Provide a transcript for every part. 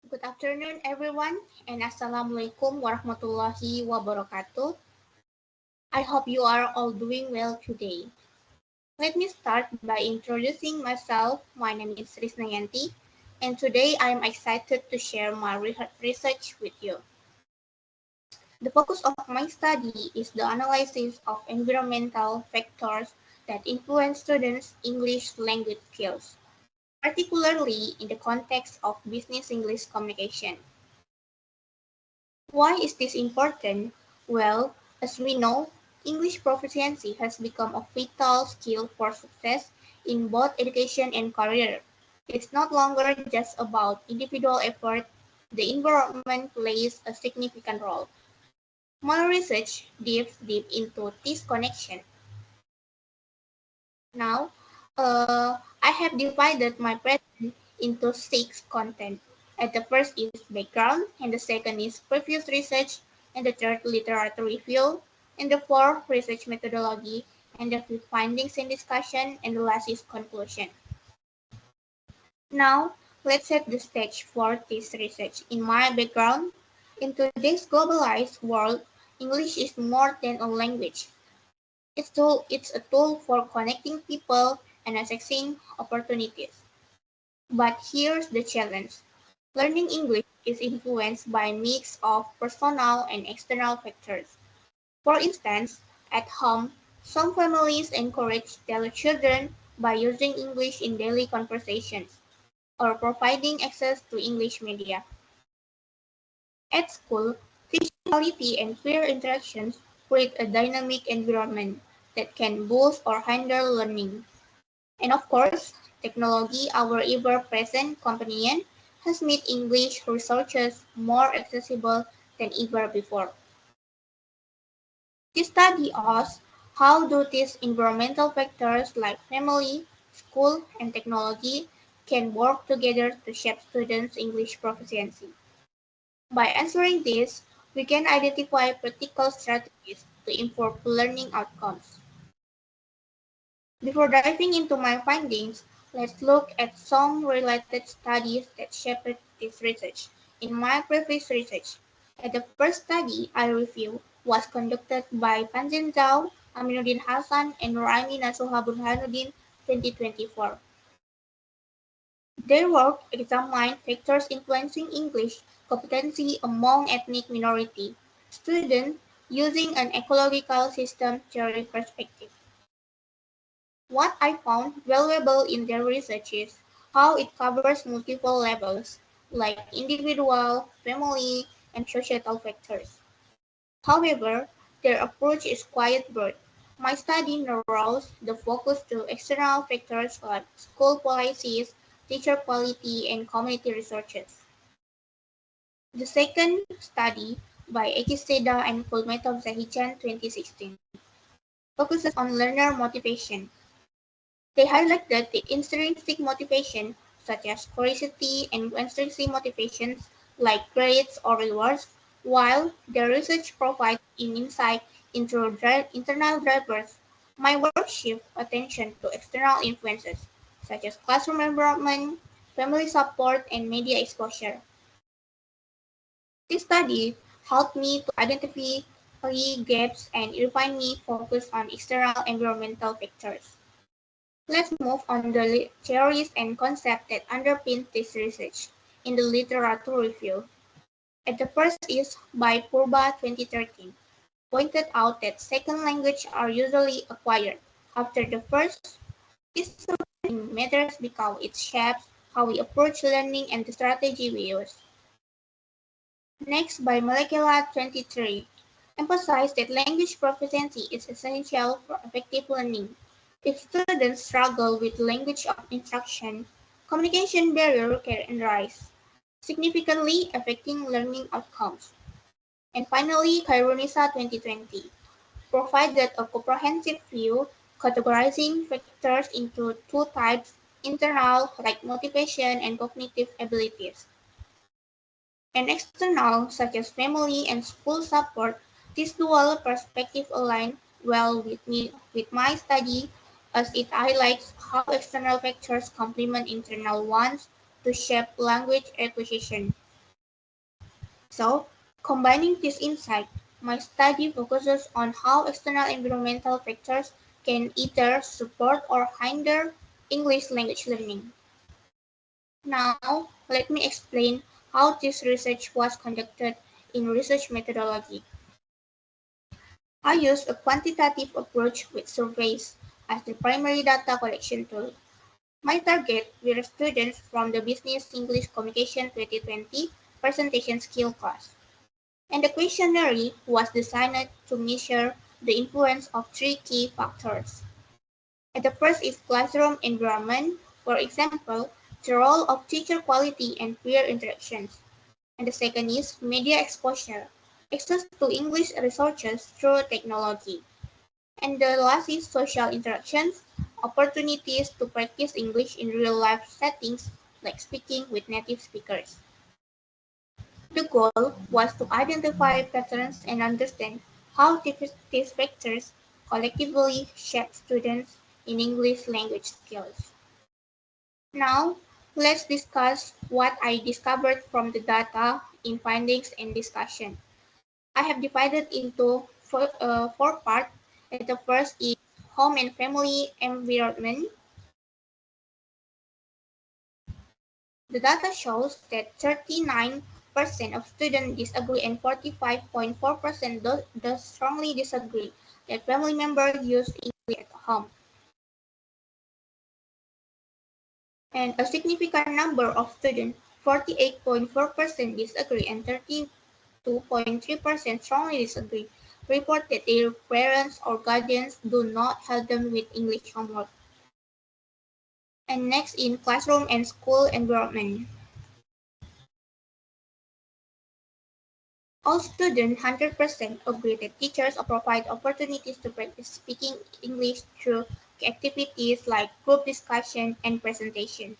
Good afternoon, everyone, and Assalamualaikum warahmatullahi wabarakatuh. I hope you are all doing well today. Let me start by introducing myself. My name is Risnayanti, and today I am excited to share my research with you. The focus of my study is the analysis of environmental factors that influence students' English language skills, particularly in the context of business English communication. Why is this important? Well, as we know, English proficiency has become a vital skill for success in both education and career. It's no longer just about individual effort, the environment plays a significant role. My research dives deep into this connection. Now, I have divided my present into six content. And the first is background, and the second is previous research, and the third literature review, and the fourth research methodology, and the fifth findings and discussion, and the last is conclusion. Now, let's set the stage for this research. In my background, in today's globalized world, English is more than a language. It's a tool for connecting people and accessing opportunities. But here's the challenge. Learning English is influenced by a mix of personal and external factors. For instance, at home, some families encourage their children by using English in daily conversations or providing access to English media. At school, teaching quality and peer interactions create a dynamic environment that can boost or hinder learning. And of course, technology, our ever-present companion, has made English researches more accessible than ever before. This study asks how do these environmental factors like family, school, and technology can work together to shape students' English proficiency. By answering this, we can identify practical strategies to improve learning outcomes. Before diving into my findings, let's look at some related studies that shaped this research. In my previous research, the first study I reviewed was conducted by Panjin Zhao, Aminuddin Hassan, and Raimi Nasuha Burhanuddin 2024. Their work examined factors influencing English competency among ethnic minority students using an ecological system theory perspective. What I found valuable in their research is how it covers multiple levels, like individual, family, and societal factors. However, their approach is quite broad. My study narrows the focus to external factors like school policies, teacher quality, and community researches. The second study, by Ekiseda and Fulmeto Zahichan 2016, focuses on learner motivation. They highlight that the intrinsic motivation, such as curiosity, and extrinsic motivations like grades or rewards, while their research provides an insight into internal drivers, my work shifts attention to external influences, such as classroom environment, family support, and media exposure. This study helped me to identify gaps and refine me focus on external environmental factors. Let's move on the theories and concepts that underpin this research in the literature review. And the first is by Purba 2013, pointed out that second languages are usually acquired after the first. This matters because it shapes how we approach learning and the strategy we use. Next, by Molecular 23, emphasize that language proficiency is essential for effective learning. If students struggle with language of instruction, communication barriers can arise, significantly affecting learning outcomes. And finally, Kaironisa 2020 provided a comprehensive view categorizing factors into two types, internal, like motivation and cognitive abilities, and external, such as family and school support. This dual perspective aligns well with my study as it highlights how external factors complement internal ones to shape language acquisition. So, combining this insight, my study focuses on how external environmental factors can either support or hinder English language learning. Now, let me explain how this research was conducted in research methodology. I used a quantitative approach with surveys as the primary data collection tool. My target were students from the Business English Communication 2020 presentation skill class, and the questionnaire was designed to measure the influence of three key factors. And the first is classroom environment, for example, the role of teacher quality and peer interactions. And the second is media exposure, access to English resources through technology. And the last is social interactions, opportunities to practice English in real-life settings like speaking with native speakers. The goal was to identify patterns and understand how these factors collectively shape students in English language skills. Now, let's discuss what I discovered from the data in findings and discussion. I have divided into four parts. The first is home and family environment. The data shows that 39% of students disagree and 45.4% does strongly disagree that family members use English at home. And a significant number of students, 48.4% disagree and 32.3% strongly disagree, report that their parents or guardians do not help them with English homework. And next in classroom and school environment. All students 100% agree that teachers provide opportunities to practice speaking English through activities like group discussion and presentations.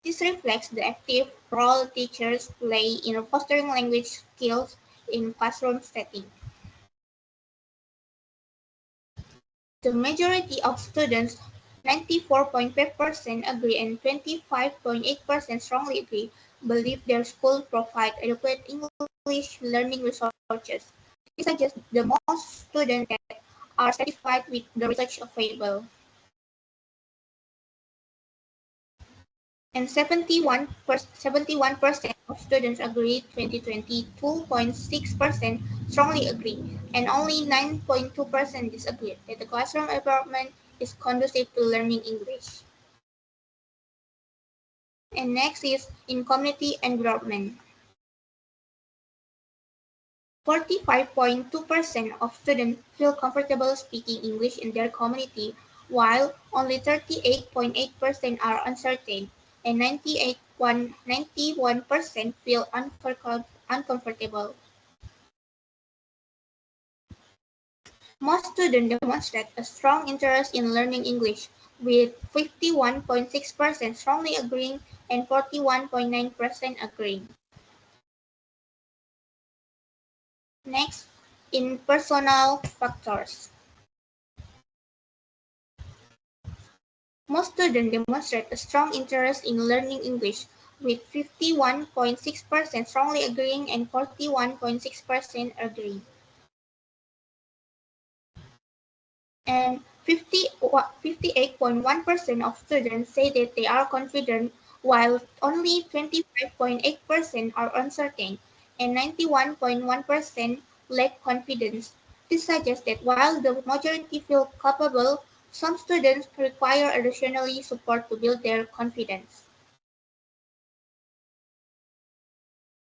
This reflects the active role teachers play in fostering language skills in classroom setting. The majority of students, 94.5% agree and 25.8% strongly agree, believe their school provide adequate English learning resources. This suggests the most students that are satisfied with the research available. And 71% of students agree, 22.6% strongly agree, and only 9.2% disagree that the classroom environment is conducive to learning English. And next is in community environment. 45.2% of students feel comfortable speaking English in their community, while only 38.8% are uncertain, and 91% feel uncomfortable. Most students demonstrate a strong interest in learning English, with 51.6% strongly agreeing and 41.9% agreeing. Next, in personal factors. Most students demonstrate a strong interest in learning English, with 51.6% strongly agreeing and 41.6% agreeing. And 58.1% of students say that they are confident, while only 25.8% are uncertain, and 91.1% lack confidence. This suggests that while the majority feel capable, some students require additional support to build their confidence.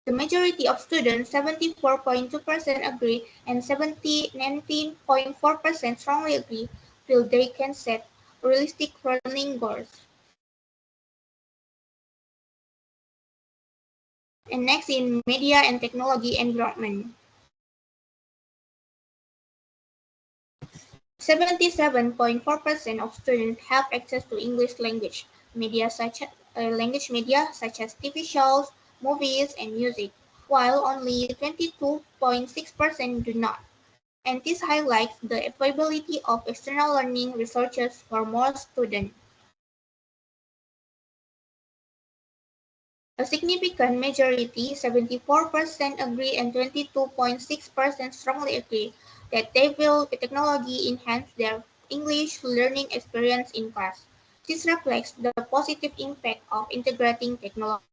The majority of students, 74.2% agree and 19.4% strongly agree, feel they can set realistic learning goals. And next in media and technology environment. 77.4% of students have access to English language media such as TV shows, movies, and music, while only 22.6% do not. And this highlights the availability of external learning resources for more students. A significant majority, 74%, agree and 22.6% strongly agree that they will technology enhance their English learning experience in class. This reflects the positive impact of integrating technology.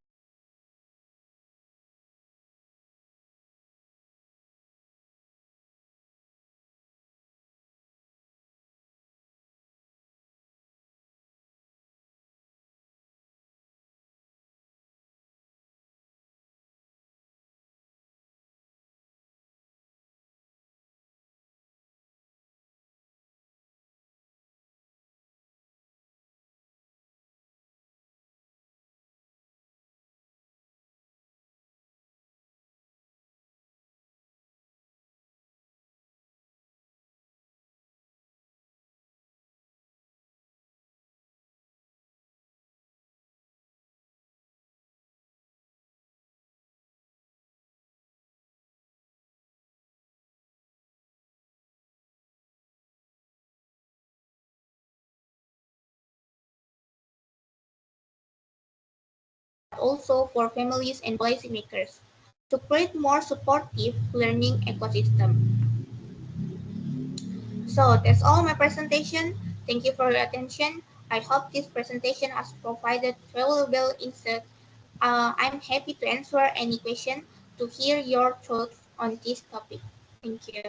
Also for families and policymakers to create more supportive learning ecosystem. So that's all my presentation. Thank you for your attention. I hope this presentation has provided valuable insight. I'm happy to answer any question to hear your thoughts on this topic. Thank you.